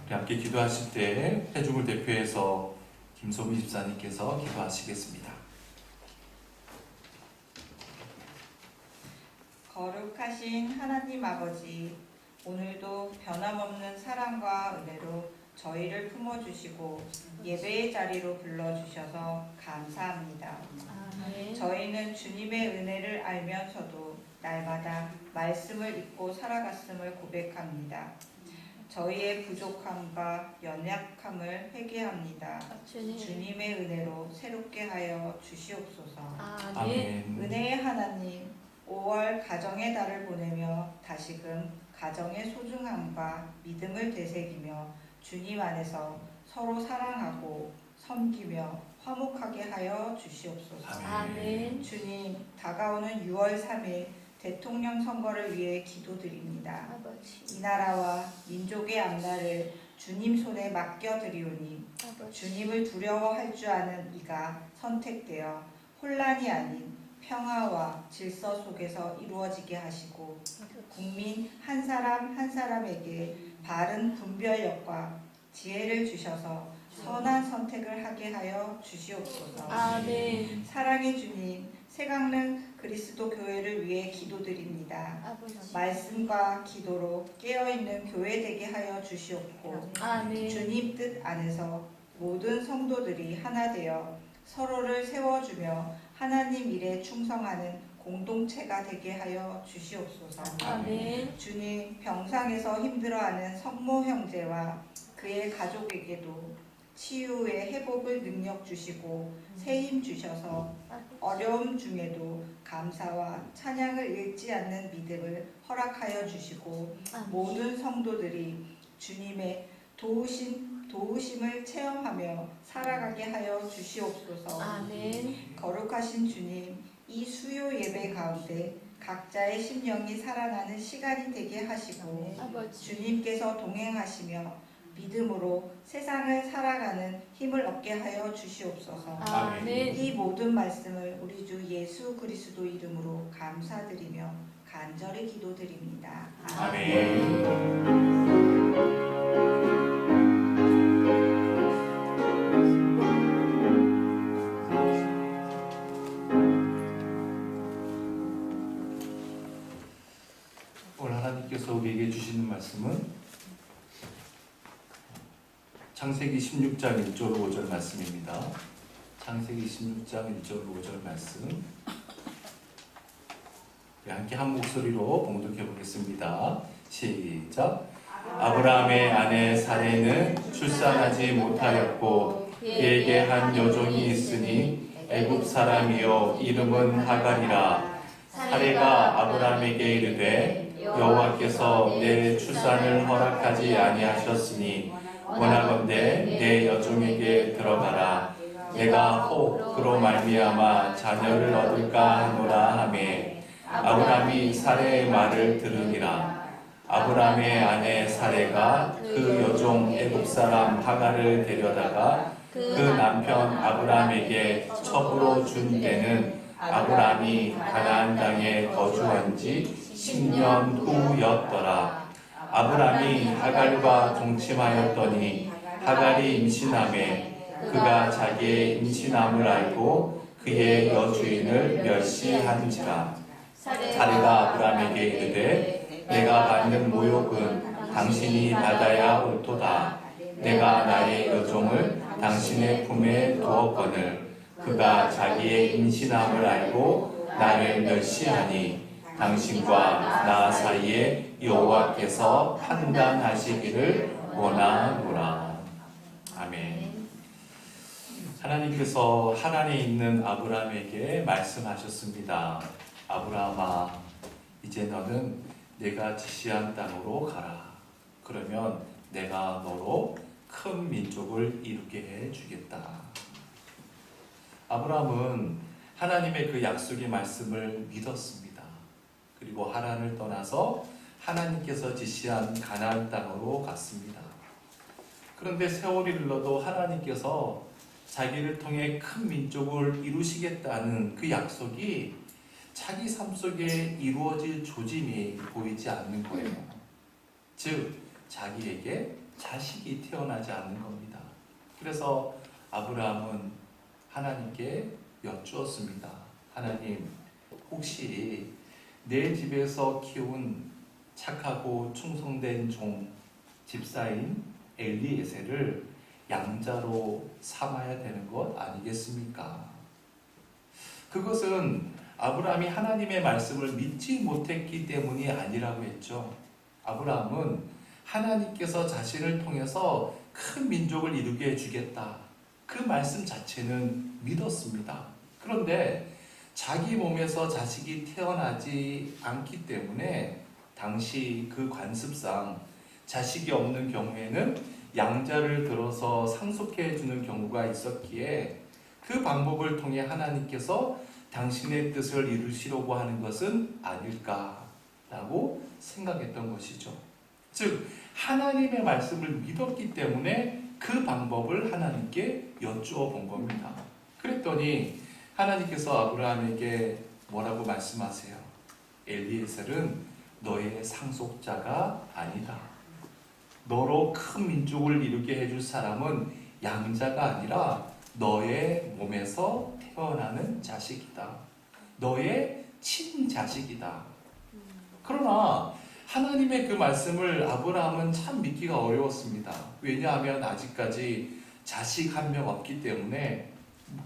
우리 함께 기도하실 때 회중을 대표해서 김소미 집사님께서 기도하시겠습니다. 거룩하신 하나님 아버지, 오늘도 변함없는 사랑과 은혜로 저희를 품어주시고 예배의 자리로 불러주셔서 감사합니다. 저희는 주님의 은혜를 알면서도 날마다 말씀을 읽고 살아갔음을 고백합니다. 저희의 부족함과 연약함을 회개합니다. 주님의 은혜로 새롭게 하여 주시옵소서. 아멘. 은혜의 하나님, 5월 가정의 달을 보내며 다시금 가정의 소중함과 믿음을 되새기며 주님 안에서 서로 사랑하고 섬기며 화목하게 하여 주시옵소서. 아멘. 주님, 다가오는 6월 3일 대통령 선거를 위해 기도드립니다. 이 나라와 민족의 앞날을 주님 손에 맡겨드리오니 주님을 두려워할 줄 아는 이가 선택되어 혼란이 아닌 평화와 질서 속에서 이루어지게 하시고 국민 한 사람 한 사람에게 바른 분별력과 지혜를 주셔서 선한 선택을 하게 하여 주시옵소서. 아멘. 사랑의 주님, 새강릉 그리스도 교회를 위해 기도드립니다. 말씀과 기도로 깨어있는 교회 되게 하여 주시옵고 아멘. 주님 뜻 안에서 모든 성도들이 하나 되어 서로를 세워주며 하나님 일에 충성하는 공동체가 되게 하여 주시옵소서. 아멘. 주님, 병상에서 힘들어하는 성모 형제와 그의 가족에게도 치유의 회복을 능력 주시고 새 힘 주셔서 어려움 중에도 감사와 찬양을 잃지 않는 믿음을 허락하여 주시고 모든 성도들이 주님의 도우심을 체험하며 살아가게 하여 주시옵소서. 아멘. 거룩하신 주님, 이 수요 예배 가운데 각자의 심령이 살아나는 시간이 되게 하시고 주님께서 동행하시며 믿음으로 세상을 살아가는 힘을 얻게 하여 주시옵소서. 아멘. 이 모든 말씀을 우리 주 예수 그리스도 이름으로 감사드리며 간절히 기도드립니다. 아멘. 오늘 하나님께서 우리에게 주시는 말씀은 창세기 16장 1절 5절 말씀입니다. 창세기 16장 1절 5절 말씀, 우리 함께 한 목소리로 봉독해 보겠습니다. 시작. 아브라함의 아내 사레는 출산하지 못하였고 그에게 한 여종이 있으니 애굽 사람이요 이름은 하갈이라. 사레가 아브라함에게 이르되 여호와께서 내 출산을 허락하지 아니하셨으니 원하건대 내 여종에게 들어가라. 내가 혹 그로 말미암아 자녀를 얻을까 하노라 하매 아브라함이 사레의 말을 들으니라. 아브라함의 아내 사레가 그 여종 애굽 사람 하갈을 데려다가 그 남편 아브라함에게 첩으로 준 때는 아브라함이 가나안 땅에 거주한 지 10년 후였더라. 아브라함이 하갈과 동침하였더니 하갈이 임신하매 그가 자기의 임신함을 알고 그의 여주인을 멸시한지라. 사레가 아브라함에게 이르되 내가 받는 모욕은 당신이 받아야 옳도다. 내가 나의 여종을 당신의 품에 두었거늘 그가 자기의 임신함을 알고 나를 멸시하니 당신과 나 사이에 여호와께서 판단하시기를 원하노라. 아멘. 하나님께서 하란에 있는 아브라함에게 말씀하셨습니다. 아브라함아, 이제 너는 내가 지시한 땅으로 가라. 그러면 내가 너로 큰 민족을 이루게 해주겠다. 아브라함은 하나님의 그 약속의 말씀을 믿었습니다. 그리고 하란을 떠나서 하나님께서 지시한 가나안 땅으로 갔습니다. 그런데 세월이 흘러도 하나님께서 자기를 통해 큰 민족을 이루시겠다는 그 약속이 자기 삶 속에 이루어질 조짐이 보이지 않는 거예요. 즉 자기에게 자식이 태어나지 않는 겁니다. 그래서 아브라함은 하나님께 여쭈었습니다. 하나님, 혹시 내 집에서 키운 착하고 충성된 종 집사인 엘리에셀을 양자로 삼아야 되는 것 아니겠습니까? 그것은 아브라함이 하나님의 말씀을 믿지 못했기 때문이 아니라고 했죠. 아브라함은 하나님께서 자신을 통해서 큰 민족을 이루게 해주겠다, 그 말씀 자체는 믿었습니다. 그런데 자기 몸에서 자식이 태어나지 않기 때문에 당시 그 관습상 자식이 없는 경우에는 양자를 들어서 상속해 주는 경우가 있었기에 그 방법을 통해 하나님께서 당신의 뜻을 이루시려고 하는 것은 아닐까라고 생각했던 것이죠. 즉 하나님의 말씀을 믿었기 때문에 그 방법을 하나님께 여쭈어 본 겁니다. 그랬더니 하나님께서 아브라함에게 뭐라고 말씀하세요? 엘리에셀은 너의 상속자가 아니다. 너로 큰 민족을 이루게 해줄 사람은 양자가 아니라 너의 몸에서 태어나는 자식이다. 너의 친자식이다. 그러나 하나님의 그 말씀을 아브라함은 참 믿기가 어려웠습니다. 왜냐하면 아직까지 자식 한 명 없기 때문에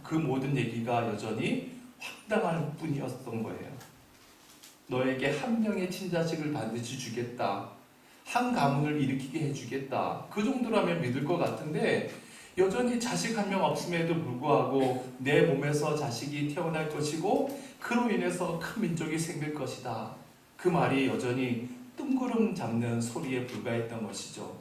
그 모든 얘기가 여전히 황당할 뿐이었던 거예요. 너에게 한 명의 친자식을 반드시 주겠다. 한 가문을 일으키게 해주겠다. 그 정도라면 믿을 것 같은데 여전히 자식 한 명 없음에도 불구하고 내 몸에서 자식이 태어날 것이고 그로 인해서 큰 민족이 생길 것이다. 그 말이 여전히 뜬구름 잡는 소리에 불과했던 것이죠.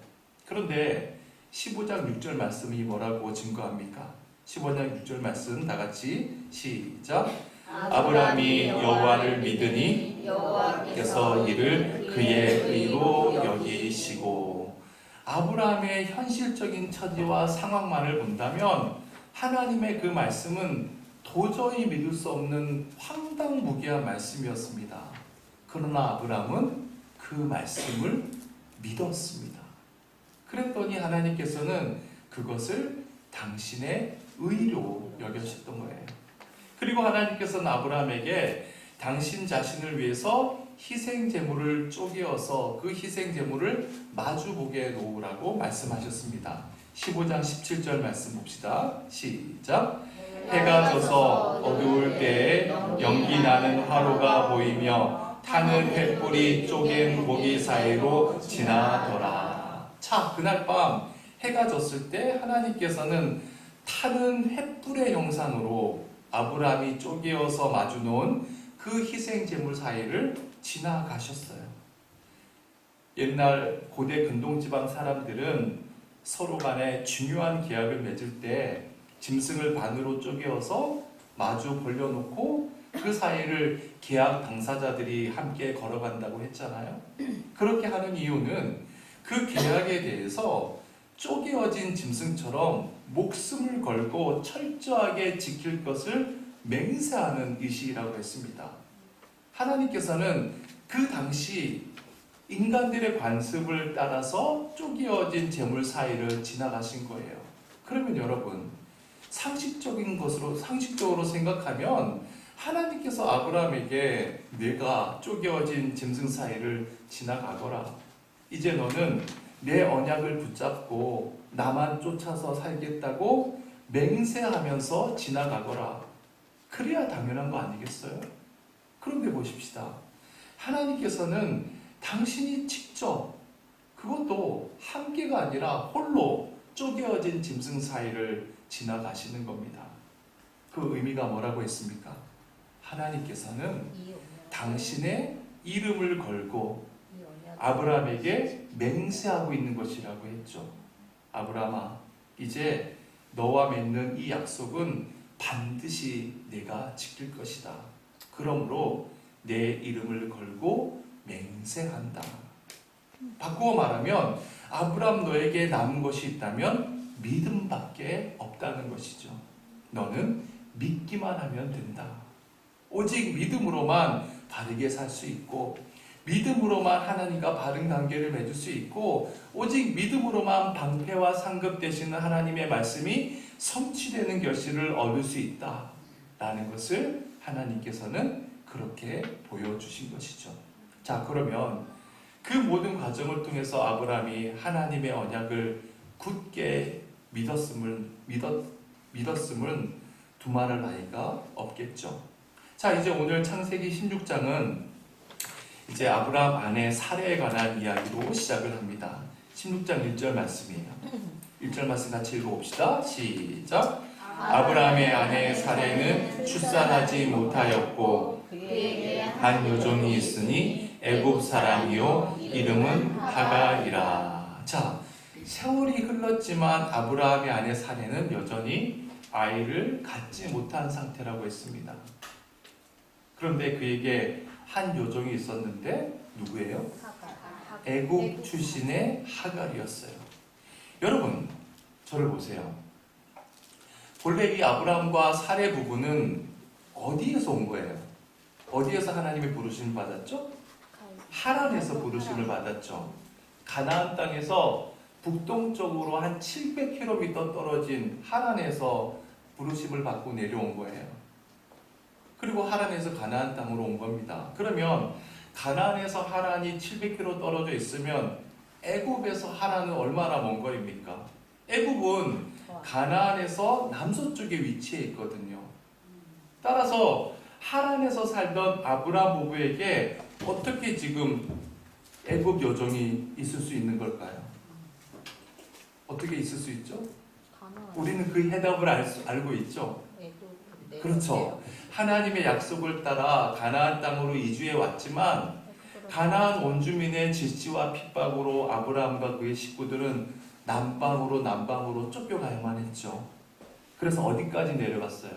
그런데 15장 6절 말씀이 뭐라고 증거합니까? 15장 6절 말씀 다 같이 시작. 아브라함이 여호와를 믿으니 여호와께서 이를 그의 의로 여기시고. 아브라함의 현실적인 처지와 상황만을 본다면 하나님의 그 말씀은 도저히 믿을 수 없는 황당무계한 말씀이었습니다. 그러나 아브라함은 그 말씀을 믿었습니다. 그랬더니 하나님께서는 그것을 당신의 의로 여겨주셨던 거예요. 그리고 하나님께서는 아브라함에게 당신 자신을 위해서 희생 제물을 쪼개어서 그 희생 제물을 마주보게 놓으라고 말씀하셨습니다. 15장 17절 말씀 봅시다. 시작. 해가 져서 어두울 때에 연기 나는 화로가 보이며 타는 횃불이 쪼갠 고기 사이로 지나더라. 자, 그날 밤 해가 졌을 때 하나님께서는 타는 횃불의 형상으로 아브라함이 쪼개어서 마주 놓은 그 희생 제물 사이를 지나가셨어요. 옛날 고대 근동지방 사람들은 서로 간에 중요한 계약을 맺을 때 짐승을 반으로 쪼개어서 마주 벌려놓고 그 사이를 계약 당사자들이 함께 걸어간다고 했잖아요. 그렇게 하는 이유는 그 계약에 대해서 쪼개어진 짐승처럼 목숨을 걸고 철저하게 지킬 것을 맹세하는 의식이라고 했습니다. 하나님께서는 그 당시 인간들의 관습을 따라서 쪼개어진 제물 사이를 지나가신 거예요. 그러면 여러분, 상식적으로 생각하면 하나님께서 아브라함에게 내가 쪼개어진 짐승 사이를 지나가거라. 이제 너는 내 언약을 붙잡고 나만 쫓아서 살겠다고 맹세하면서 지나가거라. 그래야 당연한 거 아니겠어요? 그런데 보십시다. 하나님께서는 당신이 직접, 그것도 한 개가 아니라 홀로 쪼개어진 짐승 사이를 지나가시는 겁니다. 그 의미가 뭐라고 했습니까? 하나님께서는 당신의 이름을 걸고 아브라함에게 맹세하고 있는 것이라고 했죠. 아브라함아, 이제 너와 맺는 이 약속은 반드시 내가 지킬 것이다. 그러므로 내 이름을 걸고 맹세한다. 바꾸어 말하면 아브라함, 너에게 남은 것이 있다면 믿음밖에 없다는 것이죠. 너는 믿기만 하면 된다. 오직 믿음으로만 바르게 살 수 있고 믿음으로만 하나님과 바른 관계를 맺을 수 있고 오직 믿음으로만 방패와 상급 되시는 하나님의 말씀이 성취되는 결실을 얻을 수 있다라는 것을 하나님께서는 그렇게 보여주신 것이죠. 자, 그러면 그 모든 과정을 통해서 아브라함이 하나님의 언약을 굳게 믿었음은 두말할 나위가 없겠죠. 자, 이제 오늘 창세기 16장은 이제 아브라함 아내 사레에 관한 이야기로 시작을 합니다. 16장 1절 말씀이에요. 1절 말씀 같이 읽어봅시다. 시작. 아브라함의 아내 사레는 출산하지 못하였고 그에게 한 여종이 있으니 애굽 사람이요 이름은 하갈이라. 자, 세월이 흘렀지만 아브라함의 아내 사레는 여전히 아이를 갖지 못한 상태라고 했습니다. 그런데 그에게 한 여종이 있었는데 누구예요? 애굽 출신의 하갈이었어요. 여러분, 저를 보세요. 본래 이 아브라함과 사레 부부는 어디에서 온 거예요? 어디에서 하나님의 부르심을 받았죠? 하란에서 부르심을 받았죠. 가나안 땅에서 북동쪽으로 한 700km 떨어진 하란에서 부르심을 받고 내려온 거예요. 그리고 하란에서 가나안 땅으로 온 겁니다. 그러면 가나안에서 하란이 700km 떨어져 있으면 애굽에서 하란은 얼마나 먼 거리입니까? 애굽은 가나안에서 남서쪽에 위치해 있거든요. 따라서 하란에서 살던 아브라함 부부에게 어떻게 지금 애굽 여종이 있을 수 있는 걸까요? 어떻게 있을 수 있죠? 우리는 그 해답을 알고 있죠. 그렇죠. 하나님의 약속을 따라 가나안 땅으로 이주해 왔지만 가나안 원주민의 질시와 핍박으로 아브라함과 그의 식구들은 남방으로 쫓겨가야만 했죠. 그래서 어디까지 내려갔어요?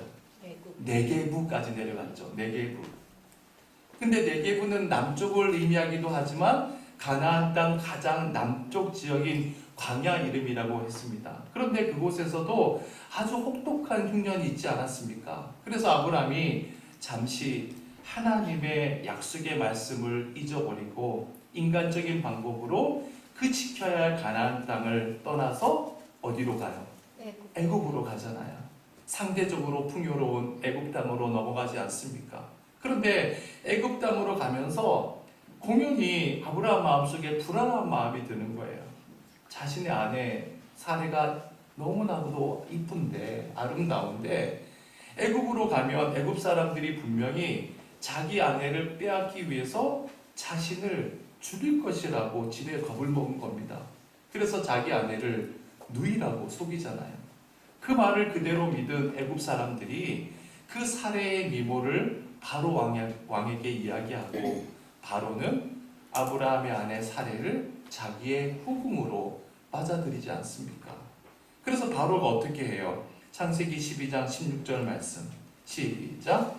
네게부까지 내려갔죠. 네게부. 근데 네게부는 남쪽을 의미하기도 하지만 가나안 땅 가장 남쪽 지역인 광야 이름이라고 했습니다. 그런데 그곳에서도 아주 혹독한 흉년이 있지 않았습니까? 그래서 아브라함이 잠시 하나님의 약속의 말씀을 잊어버리고 인간적인 방법으로 그 지켜야 할 가나안 땅을 떠나서 어디로 가요? 애굽으로 가잖아요. 상대적으로 풍요로운 애굽 땅으로 넘어가지 않습니까? 그런데 애굽 땅으로 가면서 공연히 아브라함 마음속에 불안한 마음이 드는 거예요. 자신의 아내 사레가 너무나도 이쁜데 아름다운데 애굽으로 가면 애굽 사람들이 분명히 자기 아내를 빼앗기 위해서 자신을 죽일 것이라고 지레 겁을 먹은 겁니다. 그래서 자기 아내를 누이라고 속이잖아요. 그 말을 그대로 믿은 애굽 사람들이 그 사레의 미모를 바로 왕에게 이야기하고 바로는 아브라함의 아내 사레를 자기의 후궁으로 맞아들이지 않습니까? 그래서 바로가 어떻게 해요? 창세기 12장 16절 말씀 시작.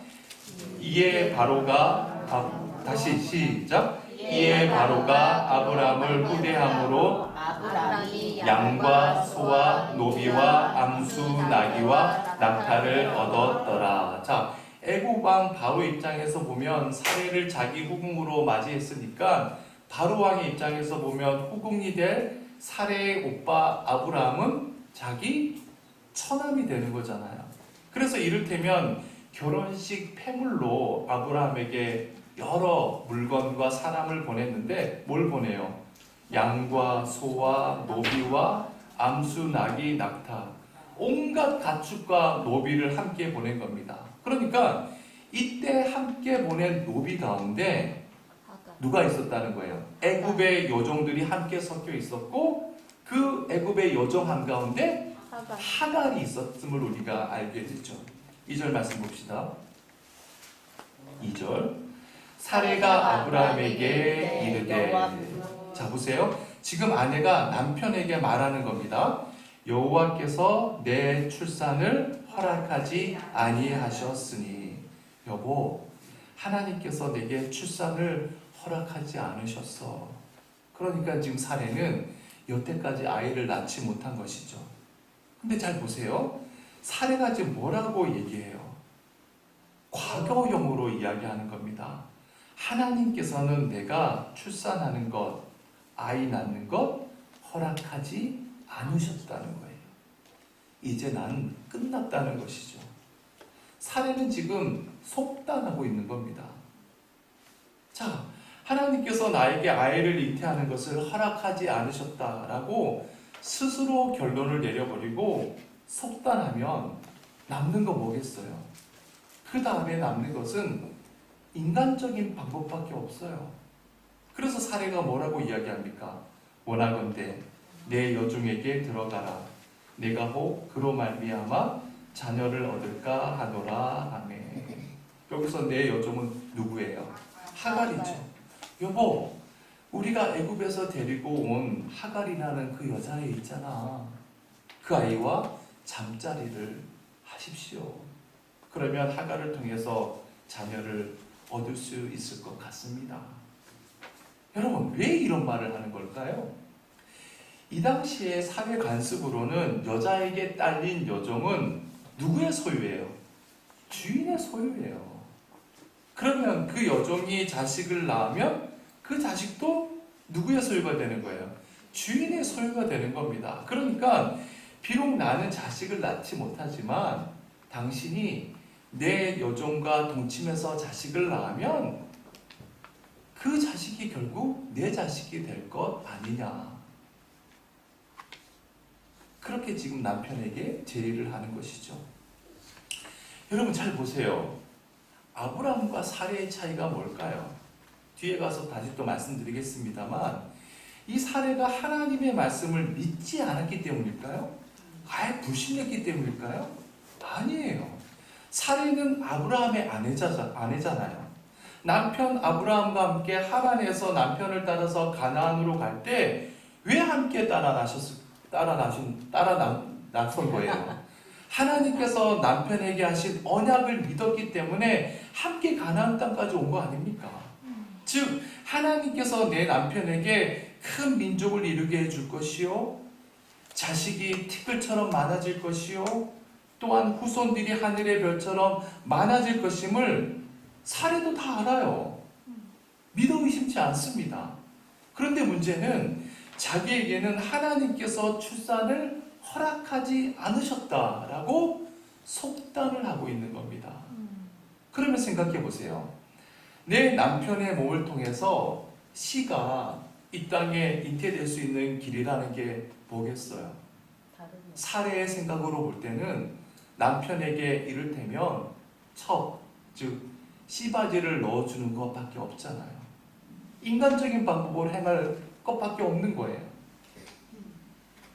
이에 바로가 다시 시작. 이에 바로가 아브라함을 후대함으로 양과 소와 노비와 암수 나귀와 낙타를 얻었더라. 자, 애굽 왕 바로 입장에서 보면 사레를 자기 후궁으로 맞이했으니까 바로 왕의 입장에서 보면 후궁이 될 사레의 오빠 아브라함은 자기 처남이 되는 거잖아요. 그래서 이를테면 결혼식 폐물로 아브라함에게 여러 물건과 사람을 보냈는데 뭘 보내요? 양과 소와 노비와 암수, 나귀, 낙타 온갖 가축과 노비를 함께 보낸 겁니다. 그러니까 이때 함께 보낸 노비 가운데 누가 있었다는 거예요? 애굽의 여종들이 함께 섞여 있었고 그 애굽의 여종 한가운데 하갈이 있었음을 우리가 알게 되죠. 2절 말씀 봅시다. 2절 사레가 아브라함에게 이르되 자 보세요. 지금 아내가 남편에게 말하는 겁니다. 여호와께서 내 출산을 허락하지 아니하셨으니 여보 하나님께서 내게 출산을 허락하지 않으셨어. 그러니까 지금 사레는 여태까지 아이를 낳지 못한 것이죠. 근데 잘 보세요. 사레가 지금 뭐라고 얘기해요? 과거형으로 이야기하는 겁니다. 하나님께서는 내가 출산하는 것, 아이 낳는 것 허락하지 않으셨다는 거예요. 이제 난 끝났다는 것이죠. 사례는 지금 속단하고 있는 겁니다. 자, 하나님께서 나에게 아이를 잉태하는 것을 허락하지 않으셨다라고 스스로 결론을 내려버리고 속단하면 남는 거 뭐겠어요? 그 다음에 남는 것은 인간적인 방법밖에 없어요. 그래서 사례가 뭐라고 이야기합니까? 원하건대 내 여종에게 들어가라. 내가 혹 그로 말미암아 자녀를 얻을까 하노라. 아멘. 여기서 내 여종은 누구예요? 하갈이죠. 여보, 우리가 애굽에서 데리고 온 하갈이라는 그 여자애 있잖아. 그 아이와 잠자리를 하십시오. 그러면 하갈을 통해서 자녀를 얻을 수 있을 것 같습니다. 여러분, 왜 이런 말을 하는 걸까요? 이 당시에 사회 관습으로는 여자에게 딸린 여종은 누구의 소유예요? 주인의 소유예요. 그러면 그 여종이 자식을 낳으면 그 자식도 누구의 소유가 되는 거예요? 주인의 소유가 되는 겁니다. 그러니까 비록 나는 자식을 낳지 못하지만 당신이 내 여종과 동침해서 자식을 낳으면 그 자식이 결국 내 자식이 될 것 아니냐. 그렇게 지금 남편에게 제의를 하는 것이죠. 여러분 잘 보세요. 아브라함과 사레의 차이가 뭘까요? 뒤에 가서 다시 또 말씀드리겠습니다만 이 사레가 하나님의 말씀을 믿지 않았기 때문일까요? 아예 불신했기 때문일까요? 아니에요. 사레는 아브라함의 아내잖아요. 남편 아브라함과 함께 하란에서 남편을 따라서 가나안으로 갈 때 왜 함께 따라 나선 거예요? 하나님께서 남편에게 하신 언약을 믿었기 때문에 함께 가나안 땅까지 온 거 아닙니까? 즉 하나님께서 내 남편에게 큰 민족을 이루게 해줄 것이요, 자식이 티끌처럼 많아질 것이요, 또한 후손들이 하늘의 별처럼 많아질 것임을 사례도 다 알아요. 믿어 의심치 않습니다. 그런데 문제는 자기에게는 하나님께서 출산을 허락하지 않으셨다라고 속단을 하고 있는 겁니다. 그러면 생각해 보세요. 내 남편의 몸을 통해서 씨가 이 땅에 잉태될 수 있는 길이라는 게 뭐겠어요? 사례의 생각으로 볼 때는 남편에게 이를테면 첩, 즉 씨바지를 넣어주는 것밖에 없잖아요. 인간적인 방법으로 행할 것밖에 없는 거예요.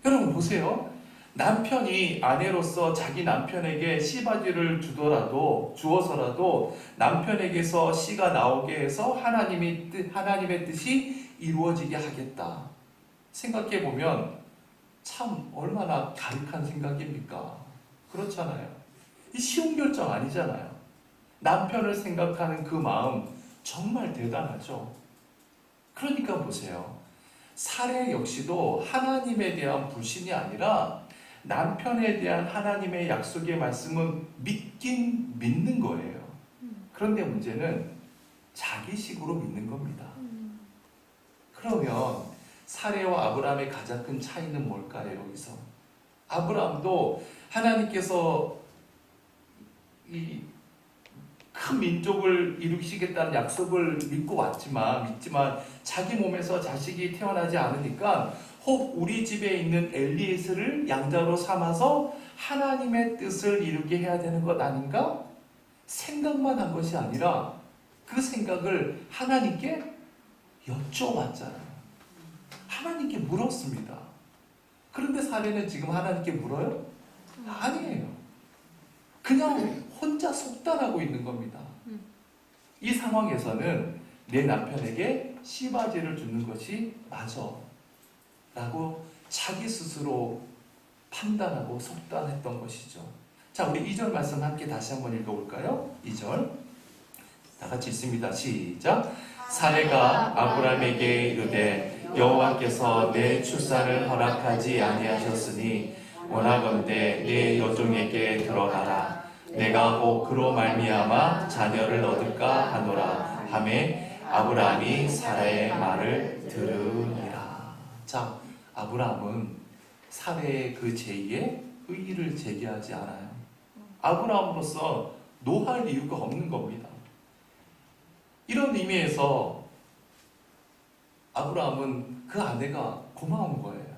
여러분 보세요. 남편이 아내로서 자기 남편에게 씨바지를 주어서라도 남편에게서 씨가 나오게 해서 하나님의 뜻이 이루어지게 하겠다. 생각해 보면 참 얼마나 가혹한 생각입니까? 그렇잖아요. 이 쉬운 결정 아니잖아요. 남편을 생각하는 그 마음 정말 대단하죠. 그러니까 보세요. 사례 역시도 하나님에 대한 불신이 아니라 남편에 대한 하나님의 약속의 말씀은 믿긴 믿는 거예요. 그런데 문제는 자기식으로 믿는 겁니다. 그러면 사례와 아브라함의 가장 큰 차이는 뭘까요? 여기서 아브라함도 하나님께서 이 큰 민족을 이루시겠다는 약속을 믿지만 자기 몸에서 자식이 태어나지 않으니까 혹 우리 집에 있는 엘리에스를 양자로 삼아서 하나님의 뜻을 이루게 해야 되는 것 아닌가? 생각만 한 것이 아니라 그 생각을 하나님께 여쭤봤잖아요. 하나님께 물었습니다. 그런데 사례는 지금 하나님께 물어요? 아니에요. 그냥 혼자 속단하고 있는 겁니다. 이 상황에서는 내 남편에게 씨바지를 주는 것이 맞아 라고 자기 스스로 판단하고 속단했던 것이죠. 자, 우리 2절 말씀 함께 다시 한번 읽어볼까요? 2절 다 같이 읽습니다. 시작. 사레가 아브라함에게 이르되 여호와께서 내 출산을 허락하지 아니하셨으니 원하건대 내 여종에게 들어가라. 내가 혹 그로 말미암아 자녀를 얻을까 하노라 하매 아브라함이 사라의 말을 들으니라. 자, 아브라함은 사라의 그 제의에 의의를 제기하지 않아요. 아브라함으로서 노할 이유가 없는 겁니다. 이런 의미에서 아브라함은 그 아내가 고마운 거예요.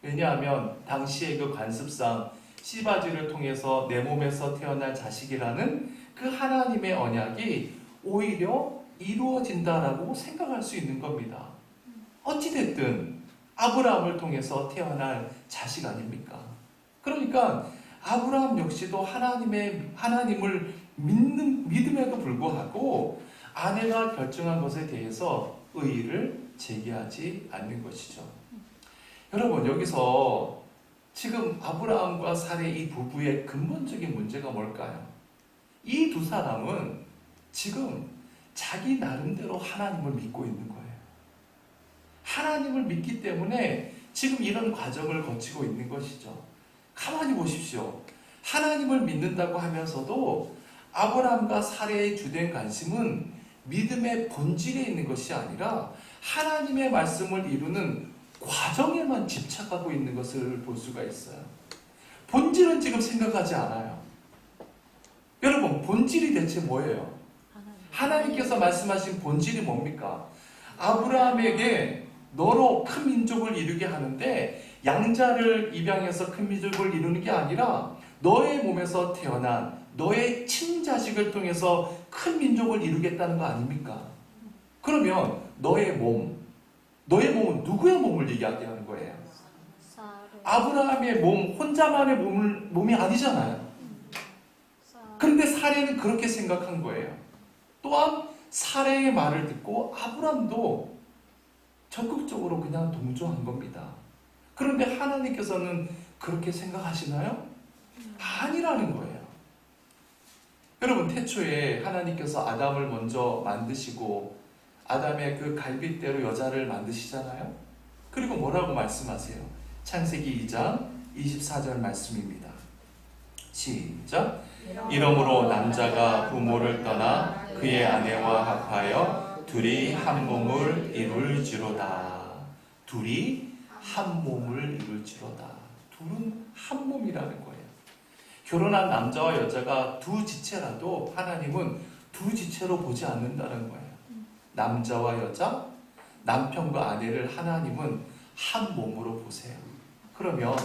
왜냐하면 당시의 그 관습상 씨바지를 통해서 내 몸에서 태어날 자식이라는 그 하나님의 언약이 오히려 이루어진다라고 생각할 수 있는 겁니다. 어찌됐든 아브라함을 통해서 태어날 자식 아닙니까? 그러니까 아브라함 역시도 하나님을 믿음에도 불구하고 아내가 결정한 것에 대해서 의의를 제기하지 않는 것이죠. 여러분, 여기서 지금 아브라함과 사레 이 부부의 근본적인 문제가 뭘까요? 이 두 사람은 지금 자기 나름대로 하나님을 믿고 있는 거예요. 하나님을 믿기 때문에 지금 이런 과정을 거치고 있는 것이죠. 가만히 보십시오. 하나님을 믿는다고 하면서도 아브라함과 사레의 주된 관심은 믿음의 본질에 있는 것이 아니라 하나님의 말씀을 이루는 과정에만 집착하고 있는 것을 볼 수가 있어요. 본질은 지금 생각하지 않아요. 여러분, 본질이 대체 뭐예요? 하나님께서 말씀하신 본질이 뭡니까? 아브라함에게 너로 큰 민족을 이루게 하는데 양자를 입양해서 큰 민족을 이루는 게 아니라 너의 몸에서 태어난 너의 친자식을 통해서 큰 민족을 이루겠다는 거 아닙니까? 그러면 너의 몸은 누구의 몸을 얘기하는 거예요? 아브라함의 몸, 혼자만의 몸이 아니잖아요. 그런데 사레는 그렇게 생각한 거예요. 또한 사레의 말을 듣고 아브라함도 적극적으로 그냥 동조한 겁니다. 그런데 하나님께서는 그렇게 생각하시나요? 아니라는 거예요. 여러분, 태초에 하나님께서 아담을 먼저 만드시고 아담의 그 갈빗대로 여자를 만드시잖아요. 그리고 뭐라고 말씀하세요? 창세기 2장 24절 말씀입니다. 시작. 이러므로 남자가 부모를 떠나 그의 아내와 합하여 둘이 한 몸을 이룰지로다. 둘이 한 몸을 이룰지로다. 둘은 한 몸이라는 거예요. 결혼한 남자와 여자가 두 지체라도 하나님은 두 지체로 보지 않는다는 거예요. 남자와 여자, 남편과 아내를 하나님은 한 몸으로 보세요. 그러면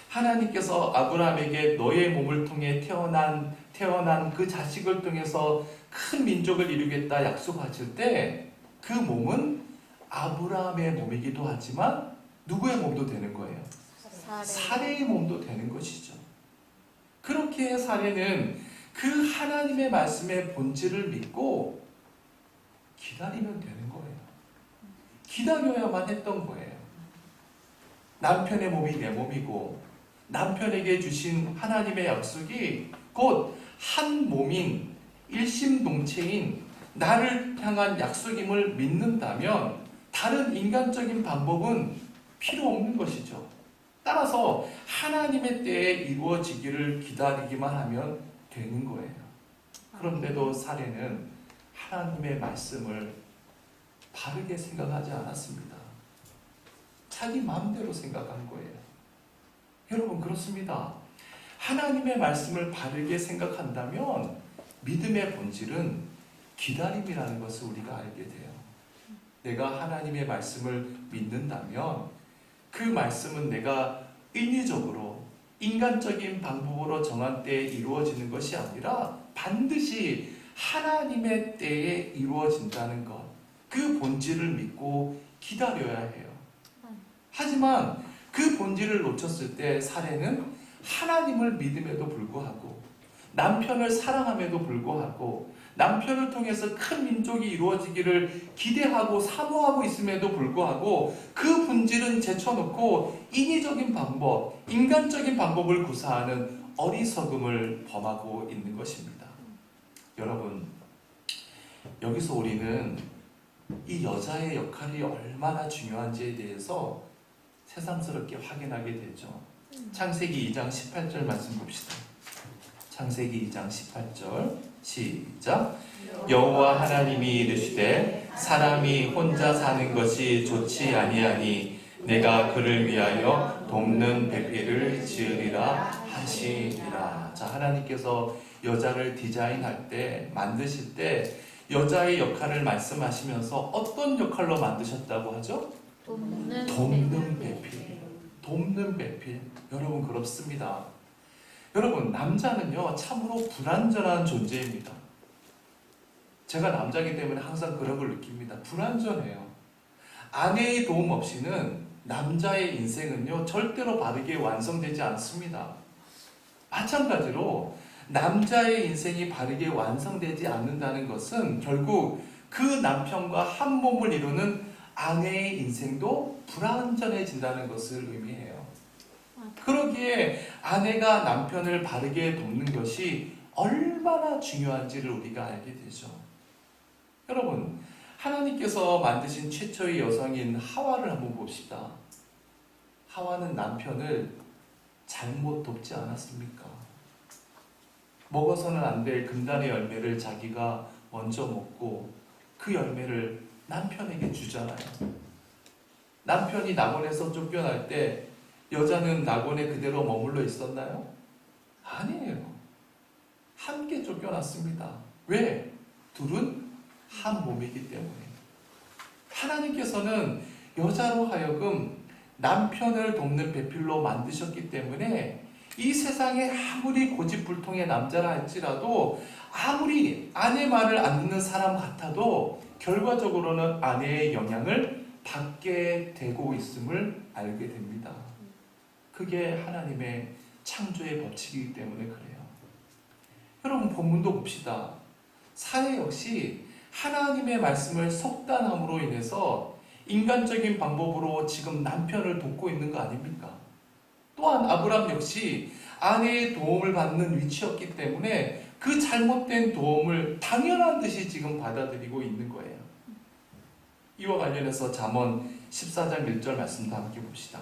하나님께서 아브라함에게 너의 몸을 통해 태어난 그 자식을 통해서 큰 민족을 이루겠다 약속하실 때 그 몸은 아브라함의 몸이기도 하지만 누구의 몸도 되는 거예요? 사레의 몸도 되는 것이죠. 그렇게 사레는 그 하나님의 말씀의 본질을 믿고 기다리면 되는 거예요. 기다려야만 했던 거예요. 남편의 몸이 내 몸이고 남편에게 주신 하나님의 약속이 곧 한 몸인 일심동체인 나를 향한 약속임을 믿는다면 다른 인간적인 방법은 필요 없는 것이죠. 따라서 하나님의 때에 이루어지기를 기다리기만 하면 되는 거예요. 그런데도 사레는 하나님의 말씀을 바르게 생각하지 않았습니다. 자기 마음대로 생각한 거예요. 여러분, 그렇습니다. 하나님의 말씀을 바르게 생각한다면 믿음의 본질은 기다림이라는 것을 우리가 알게 돼요. 내가 하나님의 말씀을 믿는다면 그 말씀은 내가 인위적으로 인간적인 방법으로 정한 때에 이루어지는 것이 아니라 반드시 하나님의 때에 이루어진다는 것, 그 본질을 믿고 기다려야 해요. 하지만 그 본질을 놓쳤을 때 사레는 하나님을 믿음에도 불구하고 남편을 사랑함에도 불구하고 남편을 통해서 큰 민족이 이루어지기를 기대하고 사모하고 있음에도 불구하고 그 본질은 제쳐놓고 인위적인 방법, 인간적인 방법을 구사하는 어리석음을 범하고 있는 것입니다. 여러분, 여기서 우리는 이 여자의 역할이 얼마나 중요한지에 대해서 새삼스럽게 확인하게 되죠. 창세기 2장 18절 말씀 봅시다. 창세기 2장 18절 시작. 여호와 하나님이 이르시되 사람이 혼자 사는 것이 좋지 아니하니 내가 그를 위하여 돕는 배필을 지으리라 하시니라. 자, 하나님께서 여자를 디자인할 때, 만드실 때 여자의 역할을 말씀하시면서 어떤 역할로 만드셨다고 하죠? 돕는 배필. 돕는 배필. 여러분, 그렇습니다. 여러분, 남자는요 참으로 불완전한 존재입니다. 제가 남자이기 때문에 항상 그런 걸 느낍니다. 불완전해요. 아내의 도움 없이는 남자의 인생은요 절대로 바르게 완성되지 않습니다. 마찬가지로 남자의 인생이 바르게 완성되지 않는다는 것은 결국 그 남편과 한 몸을 이루는 아내의 인생도 불완전해진다는 것을 의미해요. 그러기에 아내가 남편을 바르게 돕는 것이 얼마나 중요한지를 우리가 알게 되죠. 여러분, 하나님께서 만드신 최초의 여성인 하와를 한번 봅시다. 하와는 남편을 잘못 돕지 않았습니까? 먹어서는 안 될 금단의 열매를 자기가 먼저 먹고 그 열매를 남편에게 주잖아요. 남편이 낙원에서 쫓겨날 때 여자는 낙원에 그대로 머물러 있었나요? 아니에요. 함께 쫓겨났습니다. 왜? 둘은 한 몸이기 때문에. 하나님께서는 여자로 하여금 남편을 돕는 배필로 만드셨기 때문에 이 세상에 아무리 고집불통의 남자라 할지라도 아무리 아내 말을 안 듣는 사람 같아도 결과적으로는 아내의 영향을 받게 되고 있음을 알게 됩니다. 그게 하나님의 창조의 법칙이기 때문에 그래요. 여러분, 본문도 봅시다. 사례 역시 하나님의 말씀을 속단함으로 인해서 인간적인 방법으로 지금 남편을 돕고 있는 거 아닙니까? 또한 아브람 역시 아내의 도움을 받는 위치였기 때문에 그 잘못된 도움을 당연한 듯이 지금 받아들이고 있는 거예요. 이와 관련해서 잠언 14장 1절 말씀도 함께 봅시다.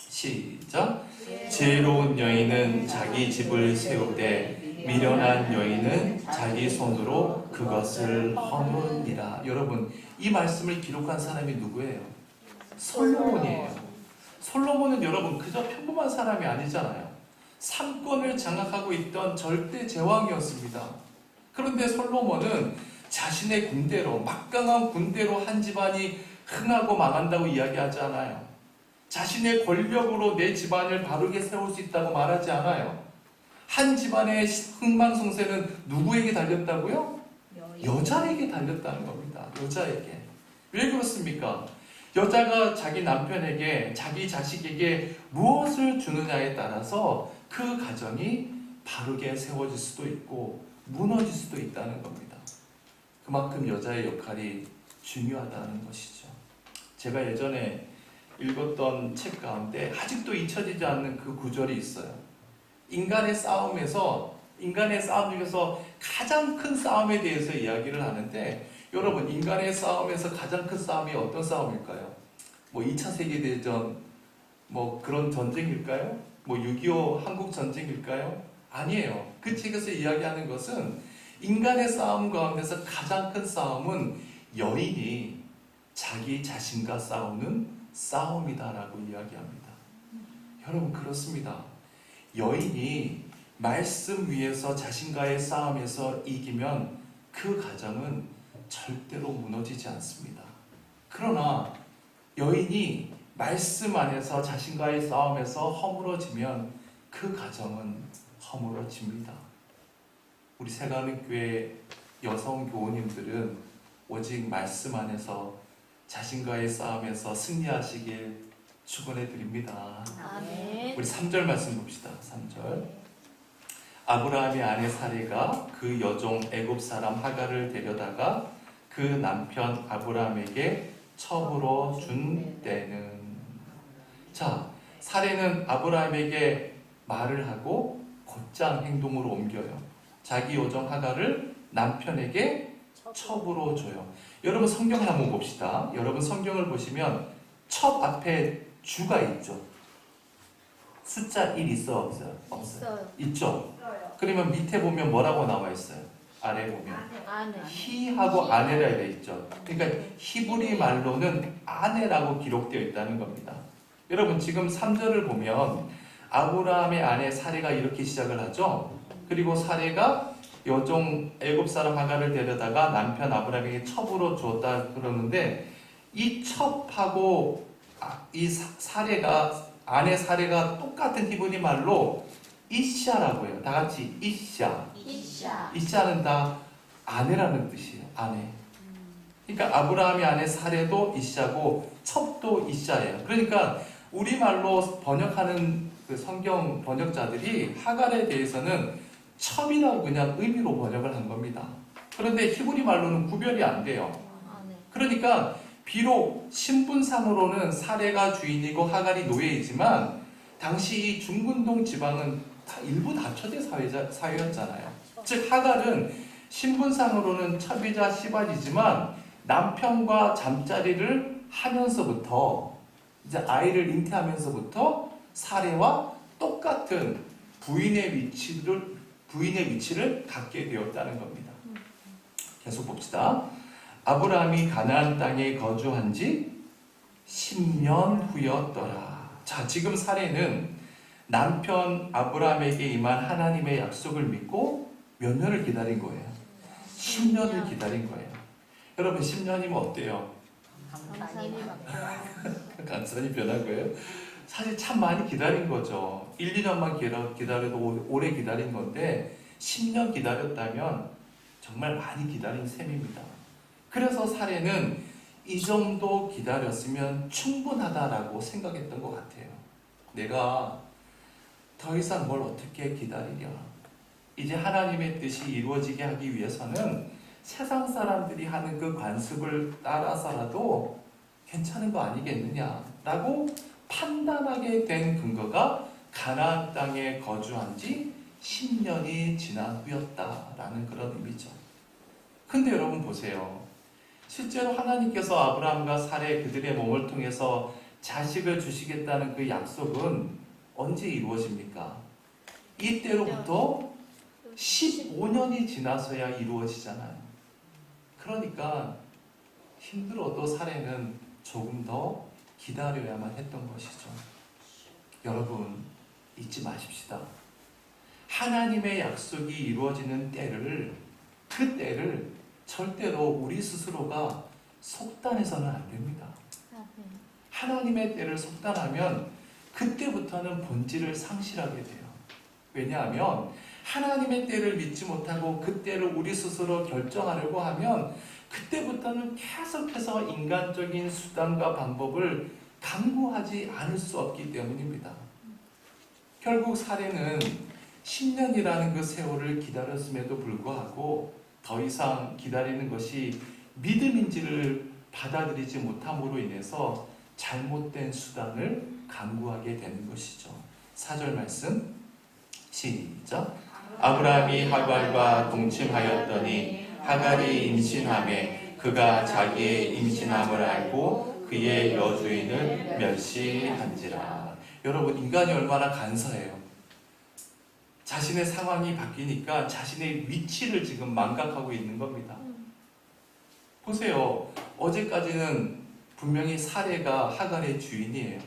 시작. 지혜로운 여인은 자기 집을 세우되 미련한 여인은 자기 손으로 그것을 허무니라. 여러분, 이 말씀을 기록한 사람이 누구예요? 솔로몬이에요. 솔로몬은 여러분 그저 평범한 사람이 아니잖아요. 삼권을 장악하고 있던 절대 제왕이었습니다. 그런데 솔로몬은 자신의 군대로, 막강한 군대로 한 집안이 흥하고 망한다고 이야기하지 않아요. 자신의 권력으로 내 집안을 바르게 세울 수 있다고 말하지 않아요. 한 집안의 흥망성쇠는 누구에게 달렸다고요? 여자에게 달렸다는 겁니다. 여자에게. 왜 그렇습니까? 여자가 자기 남편에게, 자기 자식에게 무엇을 주느냐에 따라서 그 가정이 바르게 세워질 수도 있고 무너질 수도 있다는 겁니다. 그만큼 여자의 역할이 중요하다는 것이죠. 제가 예전에 읽었던 책 가운데 아직도 잊혀지지 않는 그 구절이 있어요. 인간의 싸움 중에서 가장 큰 싸움에 대해서 이야기를 하는데, 여러분, 인간의 싸움에서 가장 큰 싸움이 어떤 싸움일까요? 뭐 2차 세계대전, 뭐 그런 전쟁일까요? 뭐 6.25 한국 전쟁일까요? 아니에요. 그 책에서 이야기하는 것은 인간의 싸움 가운데서 가장 큰 싸움은 여인이 자기 자신과 싸우는 싸움이다라고 이야기합니다. 여러분, 그렇습니다. 여인이 말씀 위에서 자신과의 싸움에서 이기면 그 가정은 절대로 무너지지 않습니다. 그러나 여인이 말씀 안에서 자신과의 싸움에서 허물어지면 그 가정은 허물어집니다. 우리 새가는교회 여성 교우님들은 오직 말씀 안에서 자신과의 싸움에서 승리하시길 축원해 드립니다. 아멘. 우리 3절 말씀 봅시다. 3절. 아브라함의 아내 사레가 그 여종 애굽 사람 하갈을 데려다가 그 남편 아브라함에게 첩으로 준 때는. 자, 사레는 아브라함에게 말을 하고 곧장 행동으로 옮겨요. 자기 여종 하갈을 남편에게 첩으로 줘요. 여러분, 성경을 한번 봅시다. 여러분, 성경을 보시면 첩 앞에 주가 있죠. 숫자 1 있어 없어요? 없어요. 있죠. 그러면 밑에 보면 뭐라고 나와 있어요? 아래 보면 아내. 히하고 아내라 되어 있죠. 그러니까 히브리 말로는 아내라고 기록되어 있다는 겁니다. 여러분 지금 3절을 보면 아브라함의 아내 사레가 이렇게 시작을 하죠. 그리고 사레가 여종 애굽 사람 하가를 데려다가 남편 아브라함에게 첩으로 주었다 그러는데 이 첩하고 이 사레가 아내 사레가 똑같은 히브리 말로 이샤라고 해요. 다 같이 이샤. 이샤. 이샤는 다 아내라는 뜻이에요. 아내. 그러니까 아브라함의 아내 사레도 이샤고 첩도 이샤예요. 그러니까 우리말로 번역하는 그 성경 번역자들이 하갈에 대해서는 첩이라고 그냥 의미로 번역을 한 겁니다. 그런데 히브리 말로는 구별이 안 돼요. 아내. 그러니까 비록 신분상으로는 사레가 주인이고 하갈이 노예이지만 당시 이 중근동 지방은 일부 다처제 사회였잖아요. 즉 하갈은 신분상으로는 첩이자 시발이지만 남편과 잠자리를 하면서부터 이제 아이를 잉태하면서부터 사레와 똑같은 부인의 위치를 갖게 되었다는 겁니다. 계속 봅시다. 아브라함이 가나안 땅에 거주한 지 10년 후였더라. 자, 지금 사레는 남편 아브라함에게 임한 하나님의 약속을 믿고 몇 년을 기다린 거예요? 10년을 기다린 거예요. 여러분 10년이면 어때요? 감사히 받고. 간선이 변한 거예요? 사실 참 많이 기다린 거죠. 1, 2년만 기다려도 오래 기다린 건데 10년 기다렸다면 정말 많이 기다린 셈입니다. 그래서 사례는 이 정도 기다렸으면 충분하다라고 생각했던 것 같아요. 내가 더 이상 뭘 어떻게 기다리려. 이제 하나님의 뜻이 이루어지게 하기 위해서는 세상 사람들이 하는 그 관습을 따라서라도 괜찮은 거 아니겠느냐라고 판단하게 된 근거가 가나안 땅에 거주한 지 10년이 지난 후였다라는 그런 의미죠. 근데 여러분 보세요. 실제로 하나님께서 아브라함과 사레 그들의 몸을 통해서 자식을 주시겠다는 그 약속은 언제 이루어집니까? 이때로부터 15년이 지나서야 이루어지잖아요. 그러니까 힘들어도 사례는 조금 더 기다려야만 했던 것이죠. 여러분 잊지 마십시다. 하나님의 약속이 이루어지는 때를, 그 때를 절대로 우리 스스로가 속단해서는 안 됩니다. 하나님의 때를 속단하면 그때부터는 본질을 상실하게 돼요. 왜냐하면 하나님의 때를 믿지 못하고 그 때를 우리 스스로 결정하려고 하면 그때부터는 계속해서 인간적인 수단과 방법을 강구하지 않을 수 없기 때문입니다. 결국 사례는 10년이라는 그 세월을 기다렸음에도 불구하고 더 이상 기다리는 것이 믿음인지를 받아들이지 못함으로 인해서 잘못된 수단을 강구하게 되는 것이죠. 4절 말씀 시작. 아브라함이 하갈과 동침하였더니 하갈이 임신하매 그가 자기의 임신함을 알고 그의 여주인을 멸시한지라. 여러분 인간이 얼마나 간사해요. 자신의 상황이 바뀌니까 자신의 위치를 지금 망각하고 있는 겁니다. 보세요. 어제까지는 분명히 사레가 하갈의 주인이에요.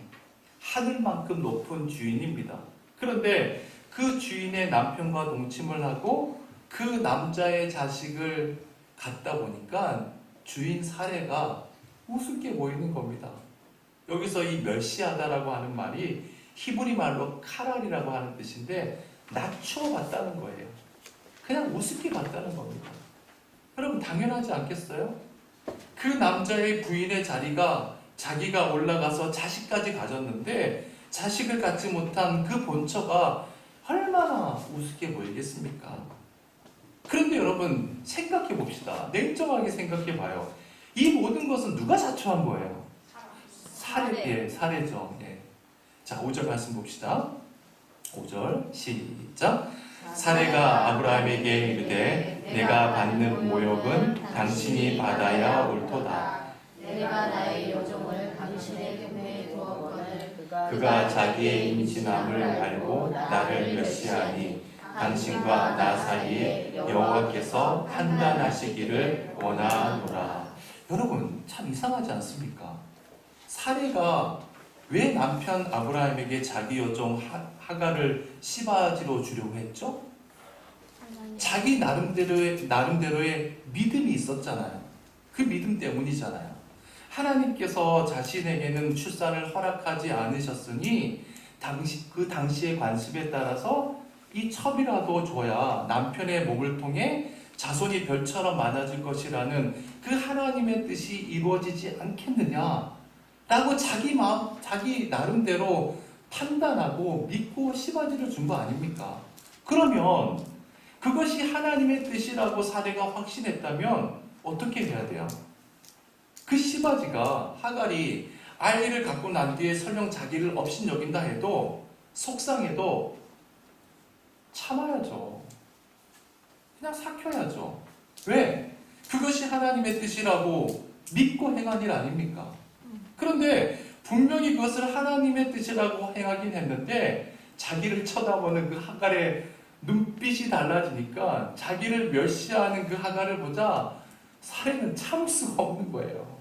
하늘만큼 높은 주인입니다. 그런데 그 주인의 남편과 동침을 하고 그 남자의 자식을 갖다 보니까 주인 사레가 우습게 보이는 겁니다. 여기서 이 멸시하다라고 하는 말이 히브리 말로 카랄이라고 하는 뜻인데 낮추어 봤다는 거예요. 그냥 우습게 봤다는 겁니다. 여러분 당연하지 않겠어요? 그 남자의 부인의 자리가 자기가 올라가서 자식까지 가졌는데 자식을 갖지 못한 그 본처가 얼마나 우습게 보이겠습니까? 그런데 여러분 생각해 봅시다. 냉정하게 생각해 봐요. 이 모든 것은 누가 자초한 거예요? 사례죠. 예. 자, 5절 말씀 봅시다. 5절 시작. 사레가 아브라함에게 이르되 내가 받는 모욕은 당신이 받아야 옳도다. 내가 나의 여종을 당신의 품에 두었거늘 그가 자기의 임신함을 알고 나를 멸시하니 당신과 나 사이에 여호와께서 판단하시기를 원하노라. 여러분, 참 이상하지 않습니까? 사레가 왜 남편 아브라함에게 자기 여종 하갈을 시바지로 주려고 했죠? 자기 나름대로의 믿음이 있었잖아요. 그 믿음 때문이잖아요. 하나님께서 자신에게는 출산을 허락하지 않으셨으니 그 당시의 관습에 따라서 이 첩이라도 줘야 남편의 몸을 통해 자손이 별처럼 많아질 것이라는 그 하나님의 뜻이 이루어지지 않겠느냐 라고 자기 나름대로 판단하고 믿고 시바지를 준 거 아닙니까? 그러면 그것이 하나님의 뜻이라고 사례가 확신했다면 어떻게 해야 돼요? 그 시바지가 하갈이 아이를 갖고 난 뒤에 설령 자기를 업신여긴다 해도 속상해도 참아야죠. 그냥 삭혀야죠. 왜? 그것이 하나님의 뜻이라고 믿고 행한 일 아닙니까? 그런데 분명히 그것을 하나님의 뜻이라고 행하긴 했는데 자기를 쳐다보는 그 하갈의 눈빛이 달라지니까 자기를 멸시하는 그 하갈을 보자 사례는 참을 수가 없는 거예요.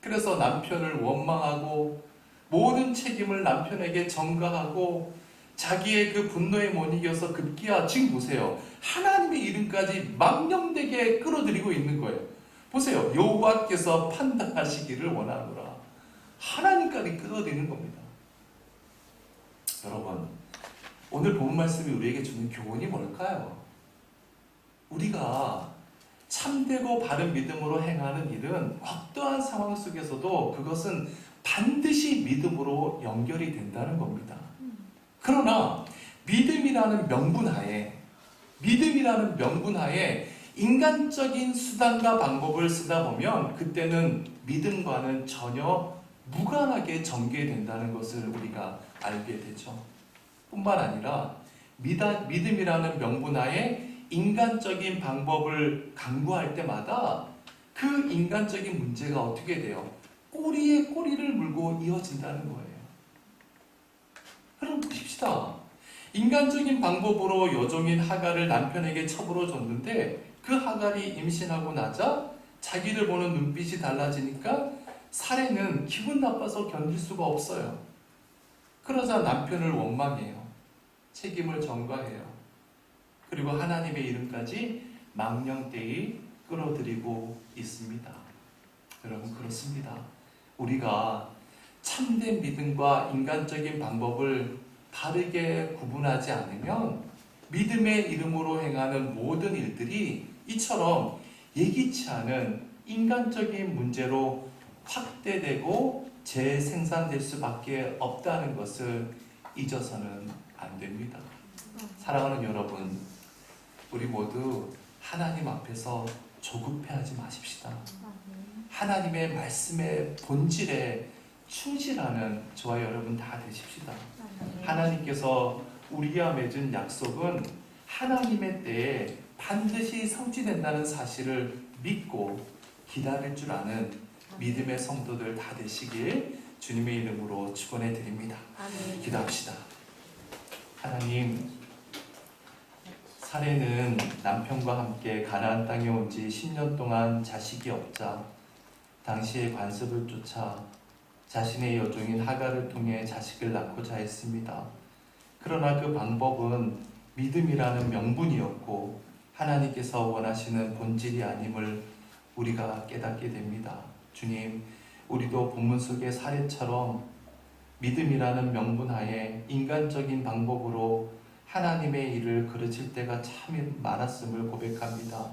그래서 남편을 원망하고 모든 책임을 남편에게 전가하고 자기의 그 분노에 못 이겨서 급기야 지금 보세요. 하나님의 이름까지 망령되게 끌어들이고 있는 거예요. 보세요. 여호와께서 판단하시기를 원하노라. 하나님까지 끌어들이는 겁니다. 여러분, 오늘 본 말씀이 우리에게 주는 교훈이 뭘까요? 우리가 참되고 바른 믿음으로 행하는 일은 어떠한 상황 속에서도 그것은 반드시 믿음으로 연결이 된다는 겁니다. 그러나 믿음이라는 명분하에 인간적인 수단과 방법을 쓰다 보면 그때는 믿음과는 전혀 무관하게 전개된다는 것을 우리가 알게 되죠. 뿐만 아니라 믿음이라는 명분하에 인간적인 방법을 강구할 때마다 그 인간적인 문제가 어떻게 돼요? 꼬리에 꼬리를 물고 이어진다는 거예요. 그럼 보십시다. 인간적인 방법으로 여종인 하갈을 남편에게 첩으로 줬는데 그 하갈이 임신하고 나자 자기를 보는 눈빛이 달라지니까 사례는 기분 나빠서 견딜 수가 없어요. 그러자 남편을 원망해요. 책임을 전가해요. 그리고 하나님의 이름까지 망령되이 끌어들이고 있습니다. 여러분, 그렇습니다. 우리가 참된 믿음과 인간적인 방법을 바르게 구분하지 않으면 믿음의 이름으로 행하는 모든 일들이 이처럼 예기치 않은 인간적인 문제로 확대되고 재생산될 수밖에 없다는 것을 잊어서는 안 됩니다. 사랑하는 여러분, 우리 모두 하나님 앞에서 조급해하지 마십시다. 하나님의 말씀의 본질에 충실하는 저와 여러분 다 되십시다. 하나님께서 우리와 맺은 약속은 하나님의 때에 반드시 성취된다는 사실을 믿고 기다릴 줄 아는 믿음의 성도들 다 되시길 주님의 이름으로 축원해 드립니다. 기도합시다. 하나님, 사례는 남편과 함께 가나안 땅에 온 지 10년 동안 자식이 없자 당시의 관습을 쫓아 자신의 여종인 하갈을 통해 자식을 낳고자 했습니다. 그러나 그 방법은 믿음이라는 명분이었고 하나님께서 원하시는 본질이 아님을 우리가 깨닫게 됩니다. 주님, 우리도 본문 속의 사례처럼 믿음이라는 명분하에 인간적인 방법으로 하나님의 일을 그르칠 때가 참 많았음을 고백합니다.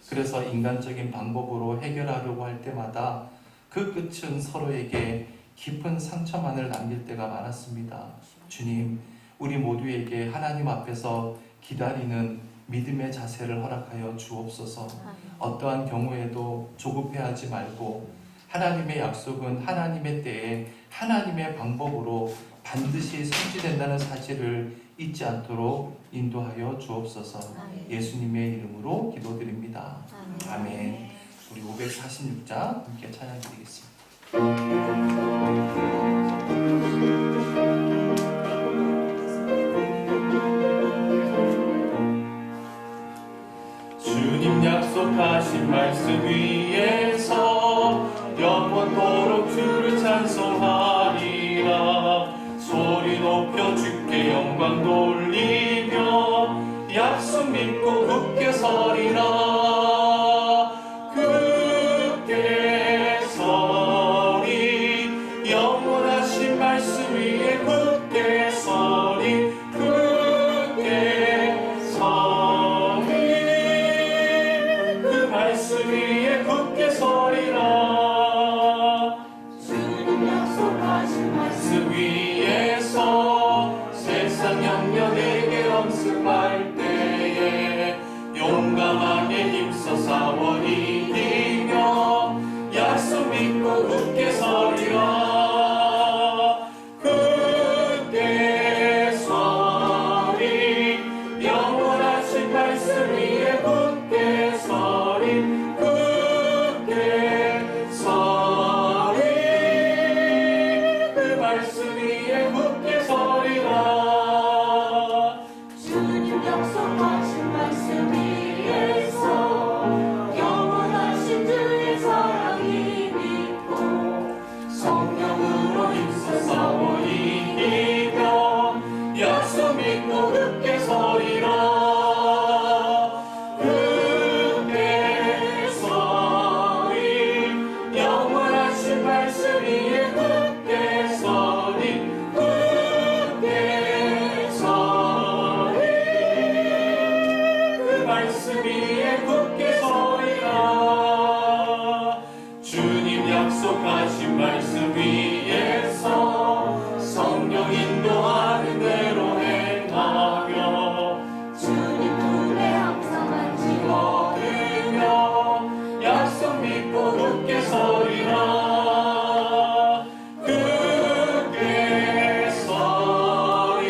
그래서 인간적인 방법으로 해결하려고 할 때마다 그 끝은 서로에게 깊은 상처만을 남길 때가 많았습니다. 주님, 우리 모두에게 하나님 앞에서 기다리는 믿음의 자세를 허락하여 주옵소서. 어떠한 경우에도 조급해하지 말고 하나님의 약속은 하나님의 때에 하나님의 방법으로 반드시 성취된다는 사실을 잊지 않도록 인도하여 주옵소서. 예수님의 이름으로 기도드립니다. 아멘. 우리 546장 함께 찬양드리겠습니다. 영광 돌리며 약속 믿고 굳게 서리라. 굳게 서리 영원하신 말씀 위에 굳게 서리. 굳게 서리 그 말씀 위에 굳게 서리라. 주님 약속하신 말씀 위에서 세상 염려 내게 엄습할 때에 용감하게 힘써 싸워 이기며 약속 믿고 굳게 서리라. 굳게 서리 영원하신 말씀 위에 굳게 서리. 굳게 서리 그 말씀 위에 굳게 서리라. 주님 약속하신 말씀 위에서 영원하신 주의 사랑이 믿고 성령으로 힘써 싸워 이기며 약속 믿고 굳게 서리라. 굳게 서리 영원하신 말씀 위에 굳게 서리. 굳게 서리 그 말씀 위에 굳게 서리라. 주님 약속하신 말씀 위에서 성령 인도하는 대로 행하며 주님 품에 항상 안지워 얻으며 약속 믿고 굳게 서리라. 굳게 서리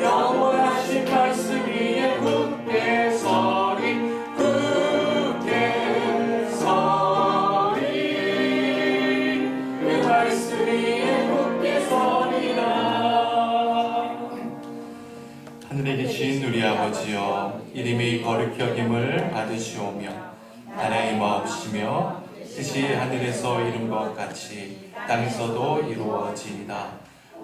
영원하신 말씀 위에 굳게 서리. 굳게 서리 그 말씀 위에 굳게 서리라. 하늘에 계신 우리 아버지여, 이름이 거룩히 여김을 받으시오며 나라의 마옵시며 뜻이 하늘에서 이룬 것 같이 땅에서도 이루어지이다.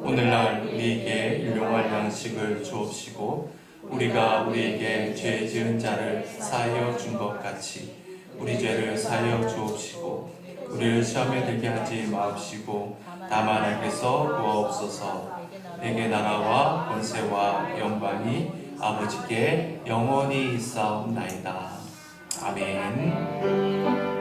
오늘날 우리에게 일용할 양식을 주옵시고 우리가 우리에게 죄 지은 자를 사하여 준 것 같이 우리 죄를 사하여 주옵시고 우리를 시험에 들게 하지 마옵시고 다만 악에서 구하옵소서. 내게 나라와 권세와 영광이 아버지께 영원히 있사옵나이다. 아멘.